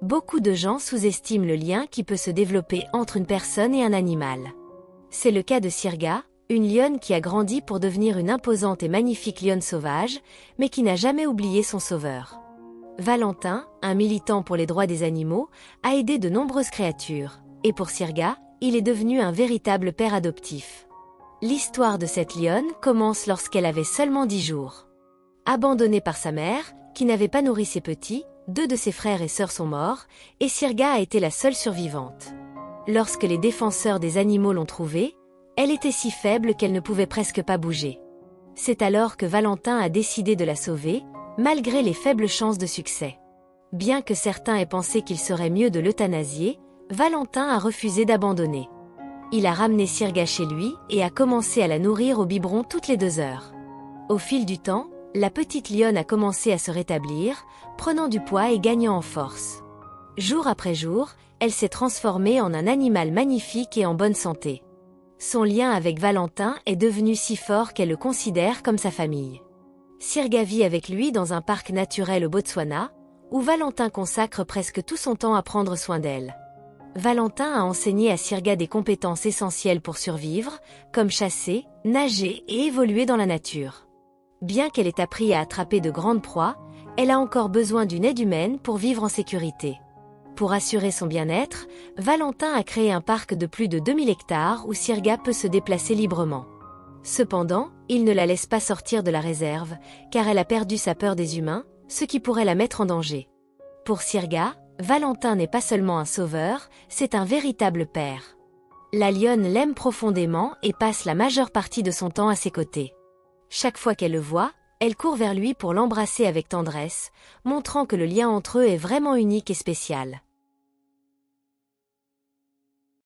Beaucoup de gens sous-estiment le lien qui peut se développer entre une personne et un animal. C'est le cas de Sirga, une lionne qui a grandi pour devenir une imposante et magnifique lionne sauvage, mais qui n'a jamais oublié son sauveur. Valentin, un militant pour les droits des animaux, a aidé de nombreuses créatures, et pour Sirga, il est devenu un véritable père adoptif. L'histoire de cette lionne commence lorsqu'elle avait seulement 10 jours. Abandonnée par sa mère, qui n'avait pas nourri ses petits, 2 de ses frères et sœurs sont morts, et Sirga a été la seule survivante. Lorsque les défenseurs des animaux l'ont trouvée, elle était si faible qu'elle ne pouvait presque pas bouger. C'est alors que Valentin a décidé de la sauver, malgré les faibles chances de succès. Bien que certains aient pensé qu'il serait mieux de l'euthanasier, Valentin a refusé d'abandonner. Il a ramené Sirga chez lui et a commencé à la nourrir au biberon toutes les 2 heures. Au fil du temps, la petite lionne a commencé à se rétablir, prenant du poids et gagnant en force. Jour après jour, elle s'est transformée en un animal magnifique et en bonne santé. Son lien avec Valentin est devenu si fort qu'elle le considère comme sa famille. Sirga vit avec lui dans un parc naturel au Botswana, où Valentin consacre presque tout son temps à prendre soin d'elle. Valentin a enseigné à Sirga des compétences essentielles pour survivre, comme chasser, nager et évoluer dans la nature. Bien qu'elle ait appris à attraper de grandes proies, elle a encore besoin d'une aide humaine pour vivre en sécurité. Pour assurer son bien-être, Valentin a créé un parc de plus de 2000 hectares où Sirga peut se déplacer librement. Cependant, il ne la laisse pas sortir de la réserve, car elle a perdu sa peur des humains, ce qui pourrait la mettre en danger. Pour Sirga, Valentin n'est pas seulement un sauveur, c'est un véritable père. La lionne l'aime profondément et passe la majeure partie de son temps à ses côtés. Chaque fois qu'elle le voit, elle court vers lui pour l'embrasser avec tendresse, montrant que le lien entre eux est vraiment unique et spécial.